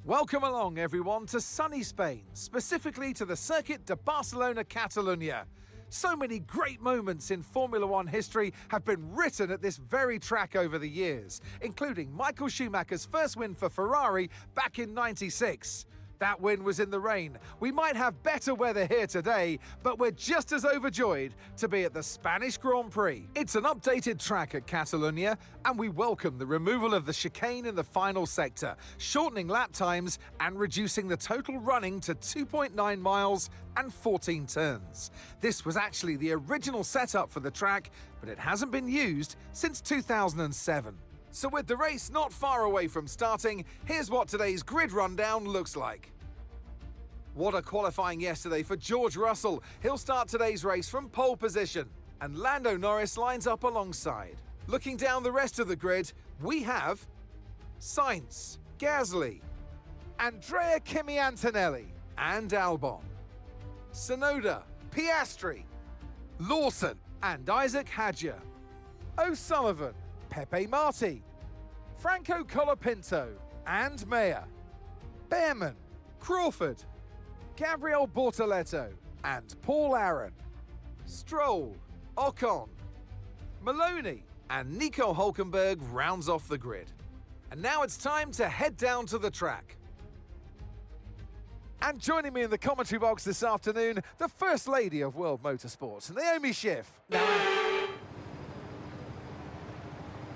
Welcome along, everyone, to sunny Spain, specifically to the Circuit de Barcelona Catalunya. So many great moments in Formula One history have been written at this very track over the years, including Michael Schumacher's first win for Ferrari back in '96. That win was in the rain. We might have better weather here today, but we're just as overjoyed to be at the Spanish Grand Prix. It's an updated track at Catalunya, and we welcome the removal of the chicane in the final sector, shortening lap times and reducing the total running to 2.9 miles and 14 turns. This was actually the original setup for the track, but it hasn't been used since 2007. So with the race not far away from starting, here's what today's grid rundown looks like. What a qualifying yesterday for George Russell. He'll start today's race from pole position, and Lando Norris lines up alongside. Looking down the rest of the grid, we have Sainz, Gasly, Andrea Kimi Antonelli, and Albon, Tsunoda, Piastri, Lawson, and Isaac Hadjar, O'Sullivan, Pepe Marti, Franco Colapinto, and Mayer, Behrman, Crawford, Gabriel Bortoleto, and Paul Aaron, Stroll, Ocon, Maloney, and Nico Hülkenberg rounds off the grid. And now it's time to head down to the track. And joining me in the commentary box this afternoon, the First Lady of World Motorsports, Naomi Schiff.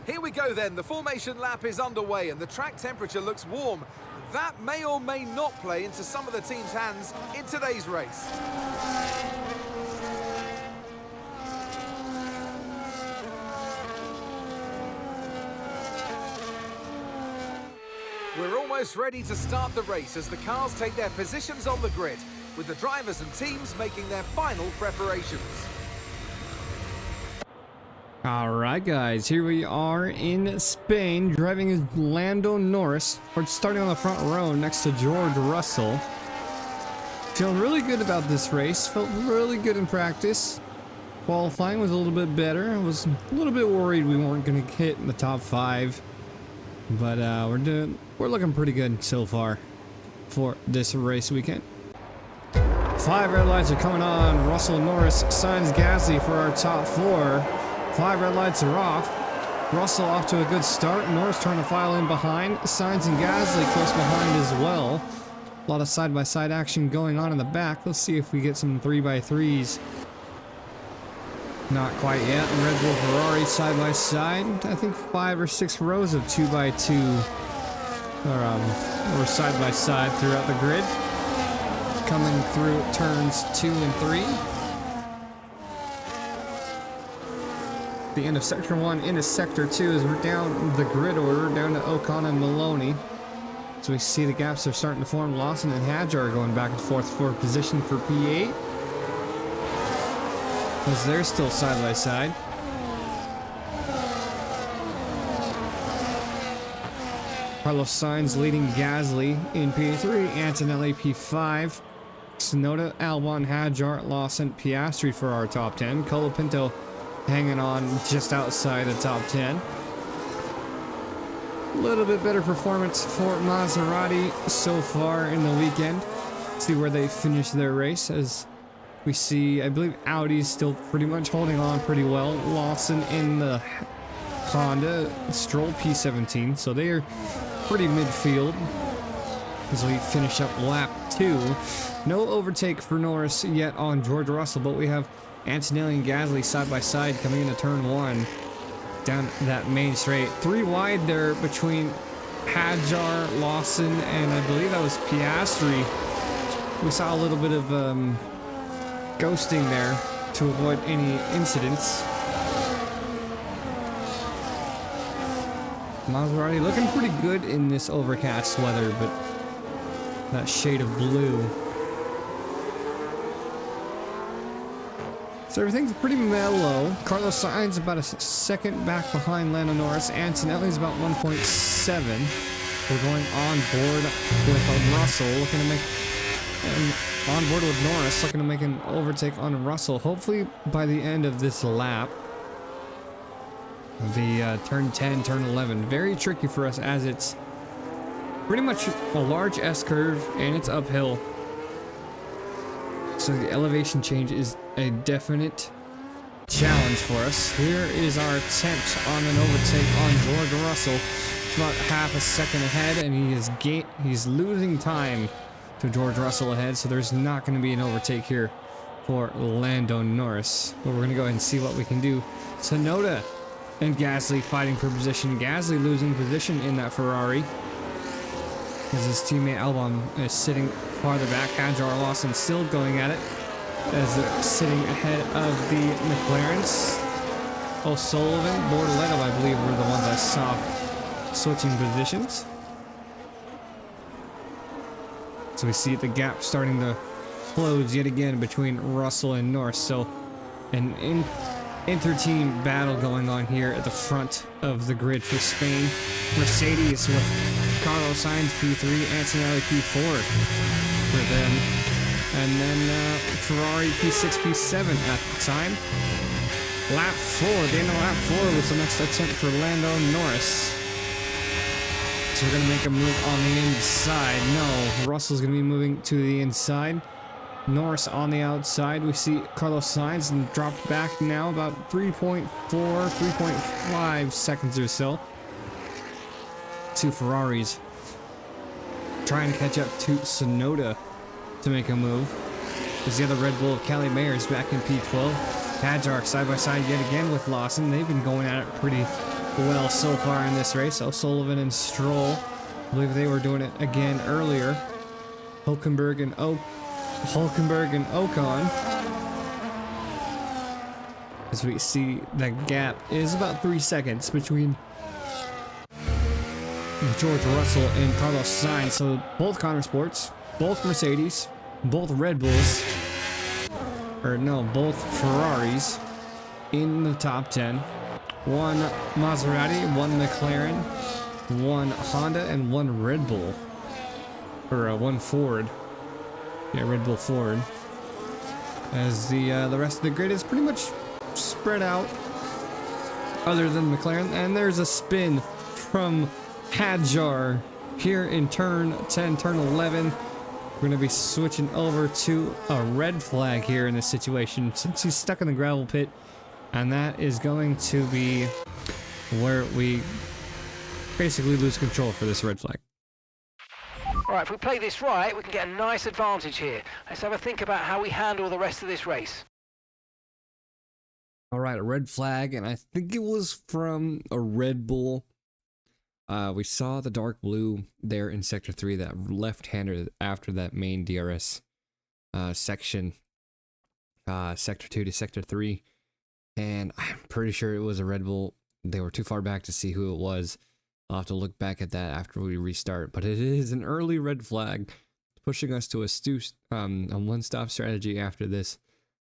Here we go then, the formation lap is underway and the track temperature looks warm. That may or may not play into some of the team's hands in today's race. We're almost ready to start the race as the cars take their positions on the grid, with the drivers and teams making their final preparations. All right, guys, here we are in Spain, driving as Lando Norris. We're starting on the front row next to George Russell. Feeling really good about this race. Felt really good in practice. Qualifying was a little bit better. I was a little bit worried we weren't going to hit in the top 5, but we're looking pretty good so far for this race weekend. 5 red lights are coming on. Russell, Norris, Sainz, Gasly for our top 4. 5 red lights are off. Russell off to a good start. Norris trying to file in behind. Sainz and Gasly close behind as well. A lot of side-by-side action going on in the back. Let's see if we get some 3x3s. Not quite yet. Red Bull, Ferrari side-by-side. I think 5 or 6 rows of 2x2 or side-by-side throughout the grid. Coming through turns 2 and 3. The end of Sector 1 into Sector 2 as we're down the grid order, down to Ocon and Maloney. So we see the gaps are starting to form. Lawson and Hadjar are going back and forth for position for P8. Because they're still side by side. Carlos Sainz leading Gasly in P3, Antonelli P5. Tsunoda, Albon, Hadjar, Lawson, Piastri for our top 10. Colapinto hanging on just outside the top 10. A little bit better performance for Maserati so far in the weekend. See where they finish their race as we see, I believe Audi's still pretty much holding on pretty well. Lawson in the Honda, Stroll P17, so they are pretty midfield as we finish up lap 2. No overtake for Norris yet on George Russell, but we have Antonelli and Gasly side by side coming into turn 1 down that main straight. 3 wide there between Hadjar, Lawson, and I believe that was Piastri. We saw a little bit of ghosting there to avoid any incidents. Maserati looking pretty good in this overcast weather, but that shade of blue. So everything's pretty mellow. Carlos Sainz about a second back behind Lando Norris. Antonelli's about 1.7. We're going on board with Russell, looking to make, and on board with Norris, looking to make an overtake on Russell. Hopefully by the end of this lap. The turn 10, turn 11. Very tricky for us as it's pretty much a large S curve and it's uphill. So the elevation change is a definite challenge for us. Here is our attempt on an overtake on George Russell. It's about half a second ahead, and he's losing time to George Russell ahead, so there's not going to be an overtake here for Lando Norris. But we're going to go ahead and see what we can do. Tsunoda and Gasly fighting for position. Gasly losing position in that Ferrari as his teammate Albon is sitting farther back. Hadjar Lawson still going at it as they're sitting ahead of the McLarens. O'Sullivan, Bortoletto, I believe, were the ones I saw switching positions. So we see the gap starting to close yet again between Russell and Norris. So an inter-team battle going on here at the front of the grid for Spain. Mercedes with Carlos Sainz P3, Antonelli P4 for them. And then Ferrari P6, P7 at the time. Lap 4, the end of lap 4 was the next attempt for Lando Norris. So we're going to make a move on the inside. No, Russell's going to be moving to the inside. Norris on the outside. We see Carlos Sainz and dropped back now about 3.4, 3.5 seconds or so. Two Ferraris trying to catch up to Tsunoda to make a move. There's the other Red Bull of Cali Mayers back in P12. Hadjar side by side yet again with Lawson. They've been going at it pretty well so far in this race. O'Sullivan and Stroll, I believe they were doing it again earlier. Hulkenberg and Ocon. As we see, that gap is about 3 seconds between George Russell and Carlos Sainz. So both Konnersports, both Mercedes, both Red Bulls, or no, both Ferraris in the top 10. One Maserati, one McLaren, one Honda, and one Red Bull. Or one Ford. Yeah, Red Bull Ford. As the rest of the grid is pretty much spread out, other than McLaren. And there's a spin from Hadjar here in turn 10, turn 11. We're going to be switching over to a red flag here in this situation since he's stuck in the gravel pit. And that is going to be where we basically lose control for this red flag. Alright, if we play this right, we can get a nice advantage here. Let's have a think about how we handle the rest of this race. Alright, a red flag, and I think it was from a Red Bull. We saw the dark blue there in Sector 3, that left-hander after that main DRS section. Sector 2 to Sector 3. And I'm pretty sure it was a Red Bull. They were too far back to see who it was. I'll have to look back at that after we restart. But it is an early red flag, pushing us to a one-stop strategy after this.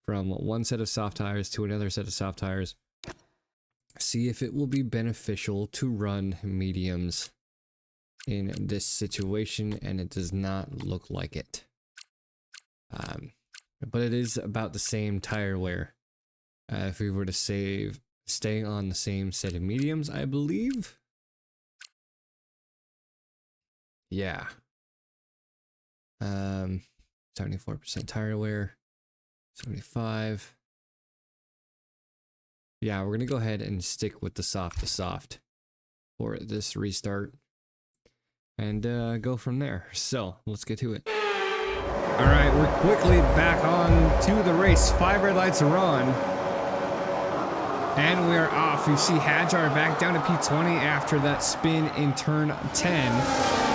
From one set of soft tires to another set of soft tires. See if it will be beneficial to run mediums in this situation, and it does not look like it. But it is about the same tire wear. If we were to stay on the same set of mediums, I believe. Yeah. 74% tire wear. 75. Yeah, we're gonna go ahead and stick with the soft to soft for this restart and go from there. So let's get to it. All right, we're quickly back on to the race. 5 red lights are on, and we are off. You see Hadjar back down to P20 after that spin in turn 10.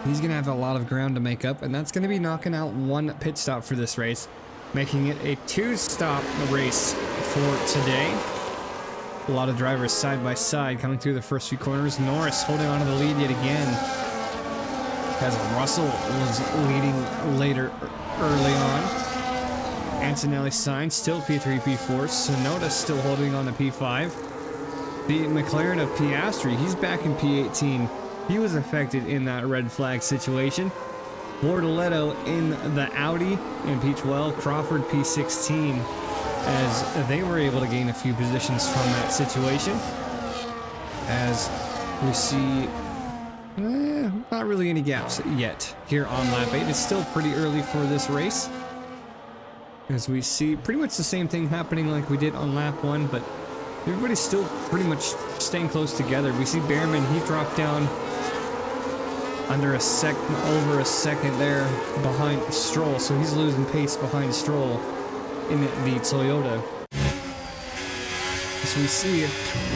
He's going to have a lot of ground to make up, and that's going to be knocking out one pit stop for this race, making it a 2-stop race for today. A lot of drivers side by side coming through the first few corners. Norris holding on to the lead yet again, as Russell was leading later early on. Antonelli Sainz still P3, P4. Tsunoda still holding on to P5. The McLaren of Piastri, he's back in P18. He was affected in that red flag situation. Bortoletto in the Audi in P12, Crawford P16, as they were able to gain a few positions from that situation. As we see Not really any gaps yet here on lap 8. It's still pretty early for this race, as we see pretty much the same thing happening like we did on lap 1, but everybody's still pretty much staying close together. We see Behrman, he dropped down under over a second there behind Stroll, so he's losing pace behind Stroll in the Toyota. So we see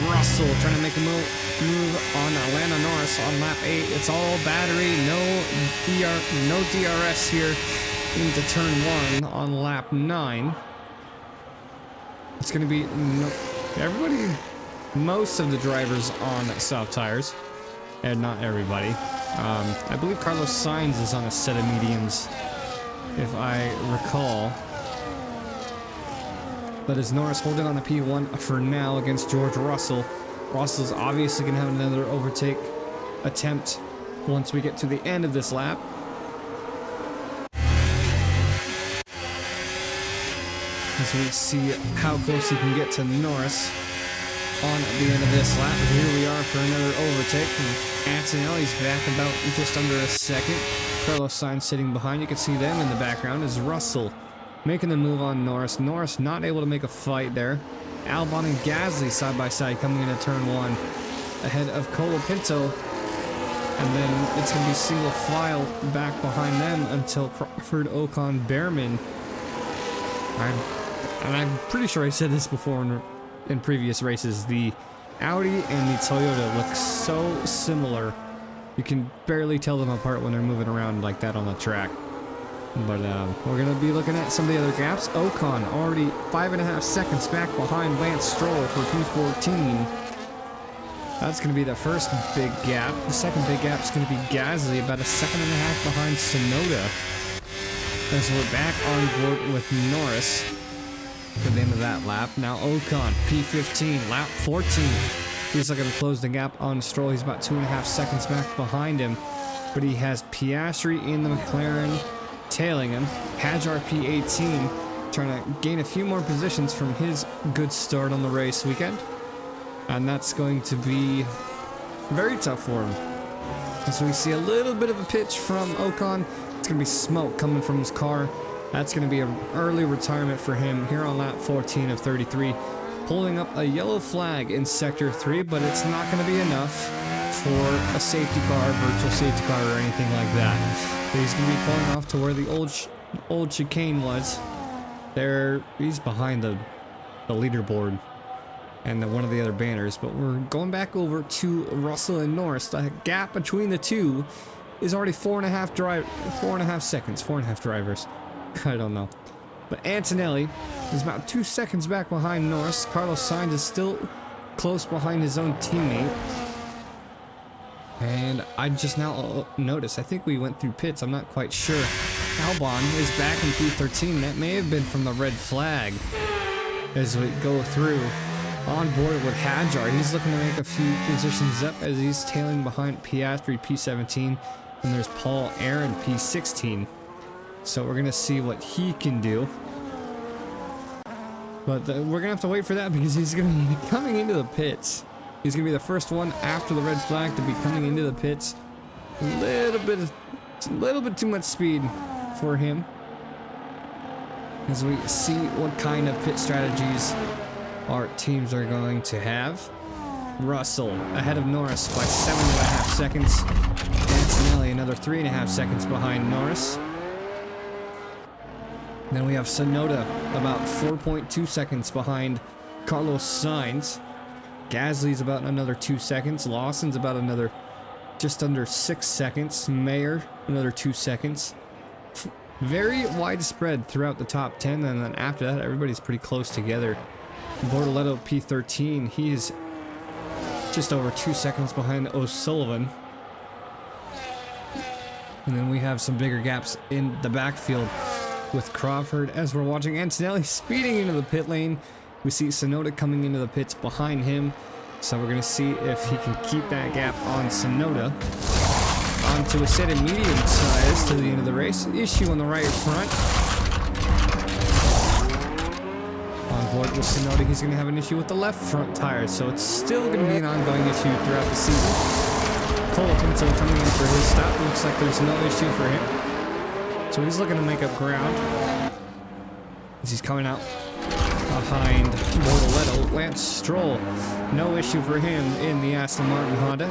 Russell trying to make a move on Lando Norris on lap 8. It's all battery, no DRS here into turn 1 on lap 9. It's going to be most of the drivers on soft tires, and not everybody. I believe Carlos Sainz is on a set of mediums, if I recall. But is Norris holding on to P1 for now against George Russell? Russell's obviously going to have another overtake attempt once we get to the end of this lap. As we see how close he can get to Norris on the end of this lap. And here we are for another overtake. Antonelli's back about just under a second. Carlos Sainz sitting behind. You can see them in the background as Russell making the move on Norris. Norris not able to make a fight there. Albon and Gasly side by side coming into turn 1 ahead of Colapinto. And then it's going to be single file back behind them until Crawford, Ocon, Behrman. I'm pretty sure I said this before in previous races. The Audi and the Toyota look so similar. You can barely tell them apart when they're moving around like that on the track. But we're going to be looking at some of the other gaps. Ocon already 5.5 seconds back behind Lance Stroll for P14. That's going to be the first big gap. The second big gap is going to be Gasly, about 1.5 seconds behind Tsunoda. As we're back on board with Norris for the end of that lap. Now Ocon, P15, lap 14. He's looking to close the gap on Stroll. He's about 2.5 seconds back behind him. But he has Piastri in the McLaren tailing him. Hajar P18 trying to gain a few more positions from his good start on the race weekend. And that's going to be very tough for him. And so we see a little bit of a pitch from Ocon. It's going to be smoke coming from his car. That's going to be an early retirement for him here on lap 14 of 33. Pulling up a yellow flag in sector 3, but it's not going to be enough for a safety car, virtual safety car, or anything like that. But he's going to be pulling off to where the old chicane was. There, he's behind the leaderboard and one of the other banners. But we're going back over to Russell and Norris. The gap between the two is already 4.5 seconds. 4.5 drivers. I don't know. But Antonelli is about 2 seconds back behind Norris. Carlos Sainz is still close behind his own teammate. And I just now noticed, I think we went through pits, I'm not quite sure. Albon is back in P13. That may have been from the red flag. As we go through on board with Hajar, he's looking to make a few positions up as he's tailing behind Piastri P17. And there's Paul Aaron P16. So we're going to see what he can do. But we're going to have to wait for that because he's going to be coming into the pits. He's going to be the first one after the red flag to be coming into the pits. A little bit too much speed for him. As we see what kind of pit strategies our teams are going to have. Russell ahead of Norris by 7.5 seconds. Antonelli another 3.5 seconds behind Norris. Then we have Tsunoda about 4.2 seconds behind Carlos Sainz. Gasly's about another 2 seconds. Lawson's about another just under 6 seconds. Mayer another 2 seconds. Very widespread throughout the top 10, and then after that everybody's pretty close together. Bortoletto P13, he is just over 2 seconds behind O'Sullivan. And then we have some bigger gaps in the backfield with Crawford as we're watching Antonelli speeding into the pit lane. We see Tsunoda coming into the pits behind him. So we're going to see if he can keep that gap on Tsunoda. Onto a set of medium tires to the end of the race. Issue on the right front. On board with Tsunoda, he's going to have an issue with the left front tires. So it's still going to be an ongoing issue throughout the season. Colton coming in for his stop. Looks like there's no issue for him. So he's looking to make up ground as he's coming out behind Bortoletto. Lance Stroll, no issue for him in the Aston Martin Honda.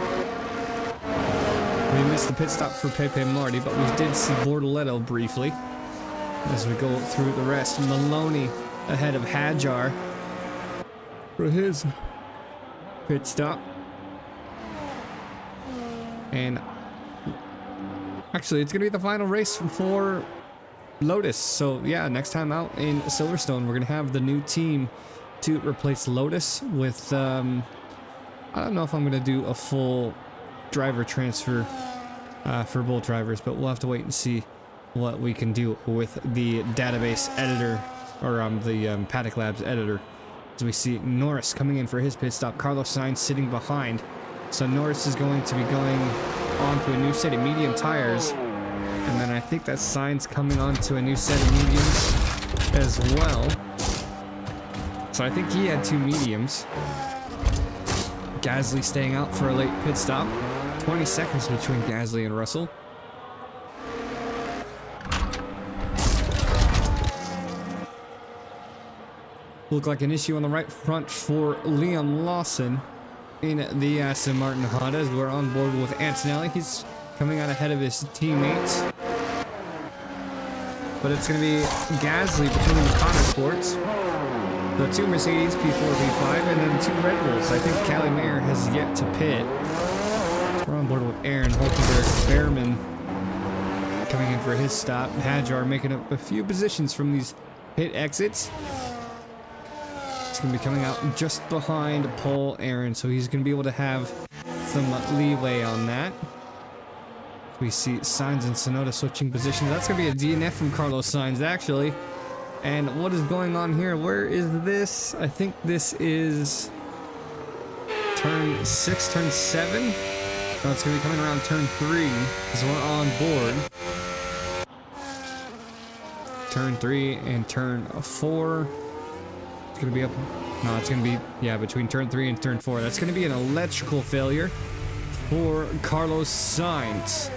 We missed the pit stop for Pepe Marti, but we did see Bortoletto briefly. As we go through the rest, Maloney ahead of Hadjar for his pit stop. And actually, it's going to be the final race for Lotus. So yeah, next time out in Silverstone, we're going to have the new team to replace Lotus with, I don't know if I'm going to do a full driver transfer for both drivers, but we'll have to wait and see what we can do with the database editor, or the Paddock Labs editor. As we see Norris coming in for his pit stop, Carlos Sainz sitting behind. So Norris is going to be going on to a new set of medium tires. And then I think that Sainz coming on to a new set of mediums as well. So I think he had 2 mediums. Gasly staying out for a late pit stop. 20 seconds between Gasly and Russell. Look like an issue on the right front for Liam Lawson in the Aston Martin Honda, as we're on board with Antonelli. He's coming out ahead of his teammates. But it's going to be Gasly between the Konnersports, the 2 Mercedes, P4, P5, and then 2 Red Bulls. I think Callie Mayer has yet to pit. We're on board with Aaron Hulkenberg, Behrman coming in for his stop. Hadjar making up a few positions from these pit exits. He's going to be coming out just behind Paul Aaron, so he's going to be able to have some leeway on that. We see Sainz and Tsunoda switching positions. That's going to be a DNF from Carlos Sainz, actually. And what is going on here? Where is this? I think this is turn 6, turn 7. No, it's going to be coming around turn 3 as we're on board. Turn 3 and turn 4. It's going to be up. No, it's going to be, yeah, between turn 3 and turn 4. That's going to be an electrical failure for Carlos Sainz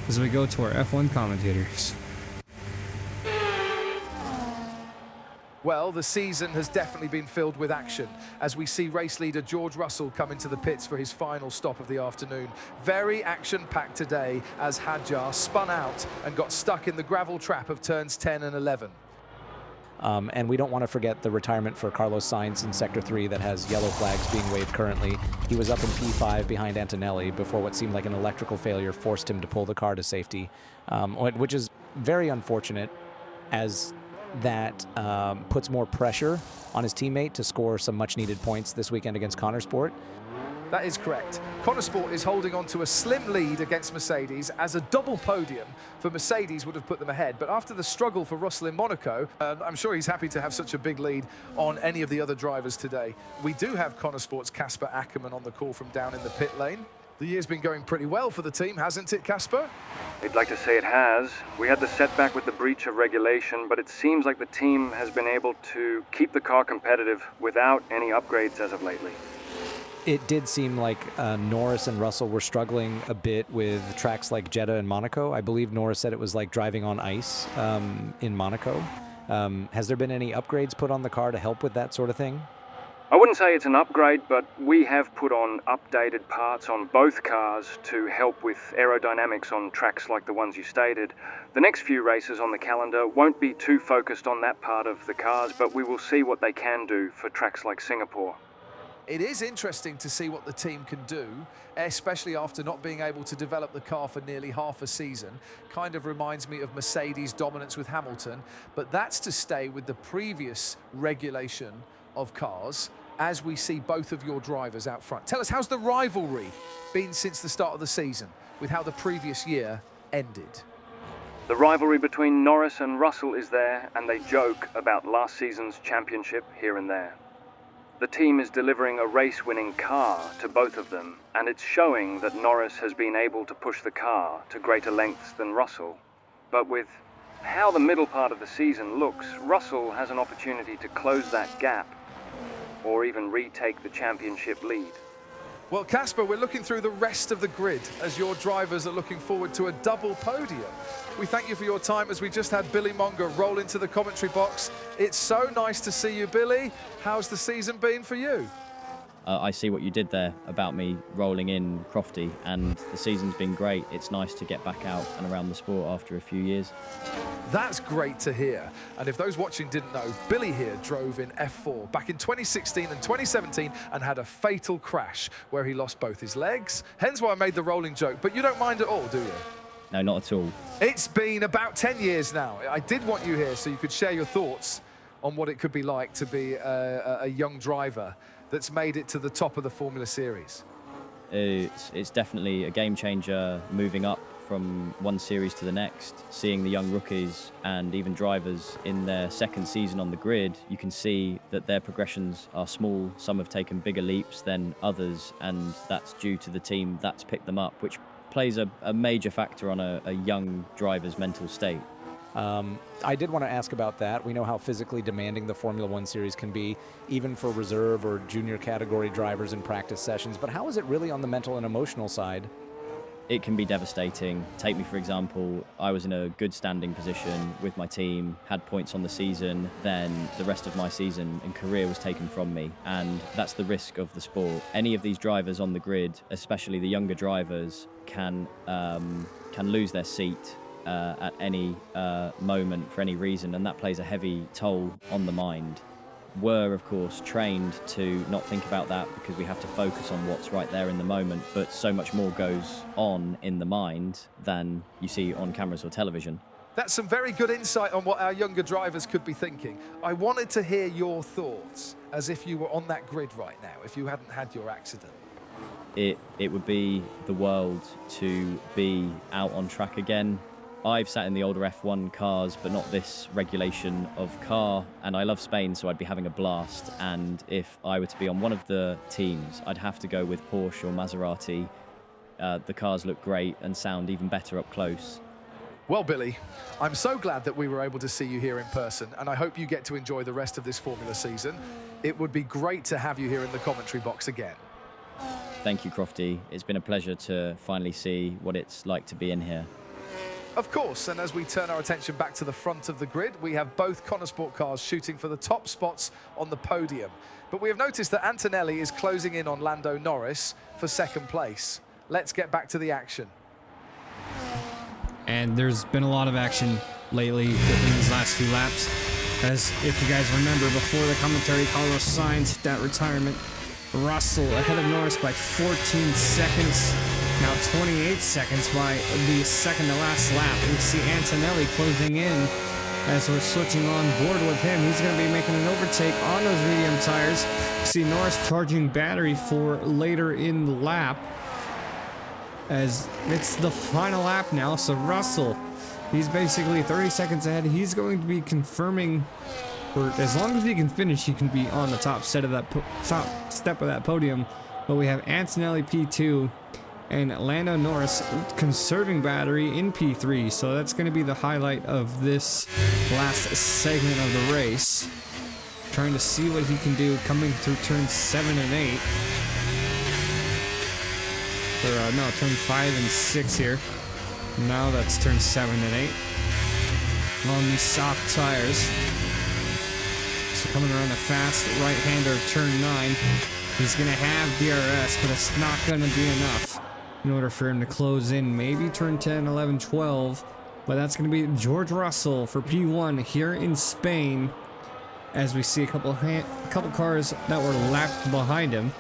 as we go to our F1 commentators. Well, the season has definitely been filled with action as we see race leader George Russell come into the pits for his final stop of the afternoon. Very action-packed today as Hadjar spun out and got stuck in the gravel trap of turns 10 and 11. And we don't want to forget the retirement for Carlos Sainz in Sector 3 that has yellow flags being waved currently. He was up in P5 behind Antonelli before what seemed like an electrical failure forced him to pull the car to safety, which is very unfortunate, as that puts more pressure on his teammate to score some much-needed points this weekend against Konnersport. That is correct. Konnersport is holding on to a slim lead against Mercedes, as a double podium for Mercedes would have put them ahead. But after the struggle for Russell in Monaco, I'm sure he's happy to have such a big lead on any of the other drivers today. We do have Konnersport's Casper Ackermann on the call from down in the pit lane. The year's been going pretty well for the team, hasn't it, Casper? I'd like to say it has. We had the setback with the breach of regulation, but it seems like the team has been able to keep the car competitive without any upgrades as of lately. It did seem like Norris and Russell were struggling a bit with tracks like Jeddah and Monaco. I believe Norris said it was like driving on ice in Monaco. Has there been any upgrades put on the car to help with that sort of thing? I wouldn't say it's an upgrade, but we have put on updated parts on both cars to help with aerodynamics on tracks like the ones you stated. The next few races on the calendar won't be too focused on that part of the cars, but we will see what they can do for tracks like Singapore. It is interesting to see what the team can do, especially after not being able to develop the car for nearly half a season. Kind of reminds me of Mercedes' dominance with Hamilton, but that's to stay with the previous regulation of cars as we see both of your drivers out front. Tell us, how's the rivalry been since the start of the season with how the previous year ended? The rivalry between Norris and Russell is there, and they joke about last season's championship here and there. The team is delivering a race-winning car to both of them, and it's showing that Norris has been able to push the car to greater lengths than Russell. But with how the middle part of the season looks, Russell has an opportunity to close that gap, or even retake the championship lead. Well, Casper, we're looking through the rest of the grid as your drivers are looking forward to a double podium. We thank you for your time as we just had Billy Monger roll into the commentary box. It's so nice to see you, Billy. How's the season been for you? I see what you did there about me rolling in Crofty, and the season's been great. It's nice to get back out and around the sport after a few years. That's great to hear. And if those watching didn't know, Billy here drove in F4 back in 2016 and 2017 and had a fatal crash where he lost both his legs. Hence why I made the rolling joke, but you don't mind at all, do you? No, not at all. It's been about 10 years now. I did want you here so you could share your thoughts on what it could be like to be a young driver that's made it to the top of the Formula Series. It's definitely a game changer, moving up from one series to the next, seeing the young rookies and even drivers in their second season on the grid. You can see that their progressions are small. Some have taken bigger leaps than others, and that's due to the team that's picked them up, which plays a major factor on a young driver's mental state. I did want to ask about that. We know how physically demanding the Formula One series can be, even for reserve or junior category drivers in practice sessions, but how is it really on the mental and emotional side? It can be devastating. Take me, for example, I was in a good standing position with my team, had points on the season, then the rest of my season and career was taken from me, and that's the risk of the sport. Any of these drivers on the grid, especially the younger drivers, can lose their seat at any moment for any reason, and that plays a heavy toll on the mind. We're, of course, trained to not think about that because we have to focus on what's right there in the moment, but so much more goes on in the mind than you see on cameras or television. That's some very good insight on what our younger drivers could be thinking. I wanted to hear your thoughts as if you were on that grid right now, if you hadn't had your accident. It would be the world to be out on track again. I've sat in the older F1 cars, but not this regulation of car, and I love Spain, so I'd be having a blast. And if I were to be on one of the teams, I'd have to go with Porsche or Maserati. The cars look great and sound even better up close. Well, Billy, I'm so glad that we were able to see you here in person, and I hope you get to enjoy the rest of this Formula season. It would be great to have you here in the commentary box again. Thank you, Crofty. It's been a pleasure to finally see what it's like to be in here. Of course, and as we turn our attention back to the front of the grid, we have both Konnersport cars shooting for the top spots on the podium. But we have noticed that Antonelli is closing in on Lando Norris for second place. Let's get back to the action. And there's been a lot of action lately within these last few laps. As if you guys remember, before the commentary, Carlos Sainz hit that retirement. Russell ahead of Norris by 14 seconds. Now 28 seconds by the second to last lap. We see Antonelli closing in as we're switching on board with him. He's going to be making an overtake on those medium tires. We see Norris charging battery for later in the lap as it's the final lap now. So Russell, he's basically 30 seconds ahead. He's going to be confirming, or as long as he can finish, he can be on the top step of that podium. But we have Antonelli P2 and Lando Norris conserving battery in P3, so that's going to be the highlight of this last segment of the race. Trying to see what he can do coming through turns 7 and 8. Or no, turn 5 and 6 here. Now that's turn 7 and 8. On these soft tires. So coming around the fast right-hander of turn 9. He's going to have DRS, but it's not going to be enough in order for him to close in. Maybe turn 10, 11, 12. But that's going to be George Russell for P1 here in Spain. As we see a couple cars that were lapped behind him.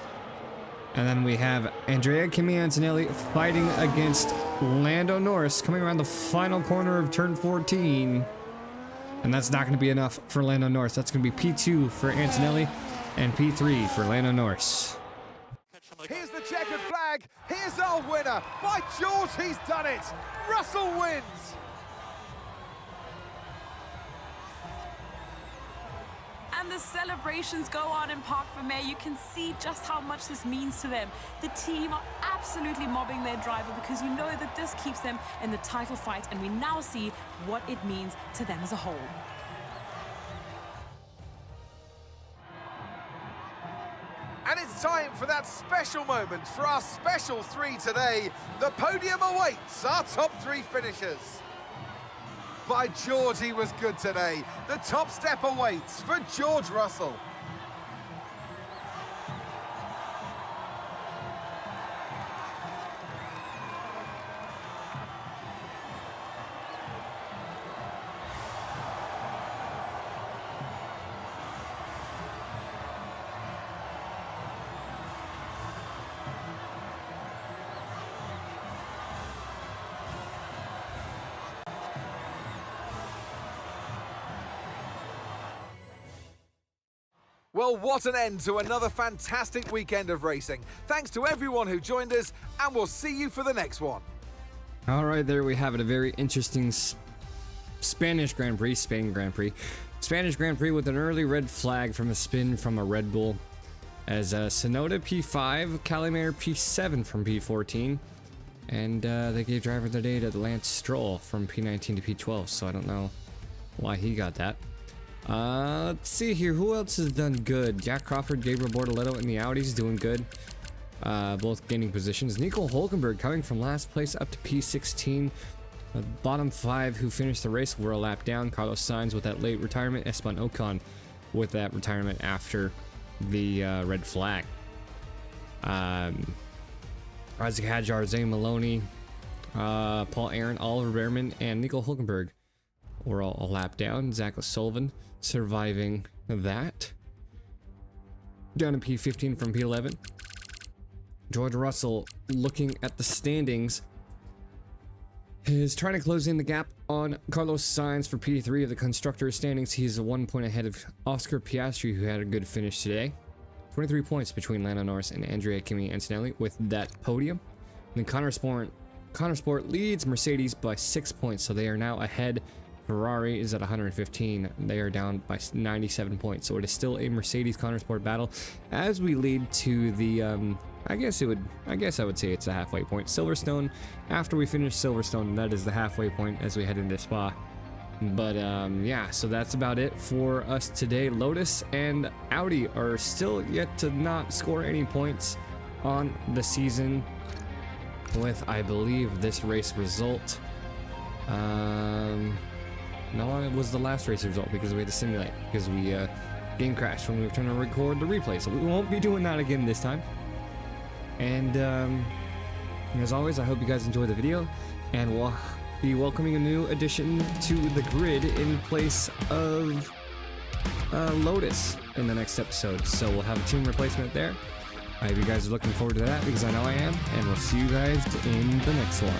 And then we have Andrea Kimi Antonelli fighting against Lando Norris coming around the final corner of turn 14. And that's not going to be enough for Lando Norris. That's going to be P2 for Antonelli and P3 for Lando Norris. Here's the checkered flag. Here's our winner. By George, he's done it. Russell wins. And the celebrations go on in Parc Fermé. You can see just how much this means to them. The team are absolutely mobbing their driver because you know that this keeps them in the title fight, and we now see what it means to them as a whole. And it's time for for that special moment for our special 3 today. The podium awaits our top 3 finishers. By George, he was good today. The top step awaits for George Russell. Well, what an end to another fantastic weekend of racing. Thanks to everyone who joined us, and we'll see you for the next one. All right, there we have it. A very interesting Spanish Grand Prix, Spain Grand Prix. Spanish Grand Prix with an early red flag from a spin from a Red Bull. As Sonoda P5, Calimere P7 from P14. And they gave driver of the day to Lance Stroll from P19 to P12, so I don't know why he got that. Let's see here. Who else has done good? Jack Crawford, Gabriel Bortoletto in the Audis doing good. Both gaining positions. Nico Hulkenberg coming from last place up to P16. The bottom 5 who finished the race were a lap down. Carlos Sainz with that late retirement. Esteban Ocon with that retirement after the red flag. Isaac Hadjar, Zane Maloney, Paul Aaron, Oliver Behrman, and Nico Hulkenberg were all a lap down. Zach O'Sullivan surviving that. Down to P15 from P11. George Russell, looking at the standings, is trying to close in the gap on Carlos Sainz for P3 of the constructors standings. He's 1 point ahead of Oscar Piastri, who had a good finish today. 23 points between Lando Norris and Andrea Kimi Antonelli with that podium. And then Konnersport leads Mercedes by 6 points, so they are now ahead. Ferrari is at 115. They are down by 97 points, so it is still a Mercedes Konnersport battle as we lead to the I guess I would say it's a halfway point. Silverstone, after we finish Silverstone, that is the halfway point as we head into Spa. But yeah, so that's about it for us today. Lotus and Audi are still yet to not score any points on the season with, I believe, this race result. No, it was the last race result because we had to simulate, because we game crashed when we were trying to record the replay, so we won't be doing that again this time. And as always, I hope you guys enjoyed the video, and we'll be welcoming a new addition to the grid in place of Lotus in the next episode, so we'll have a team replacement there. I hope you guys are looking forward to that, because I know I am, and we'll see you guys in the next one.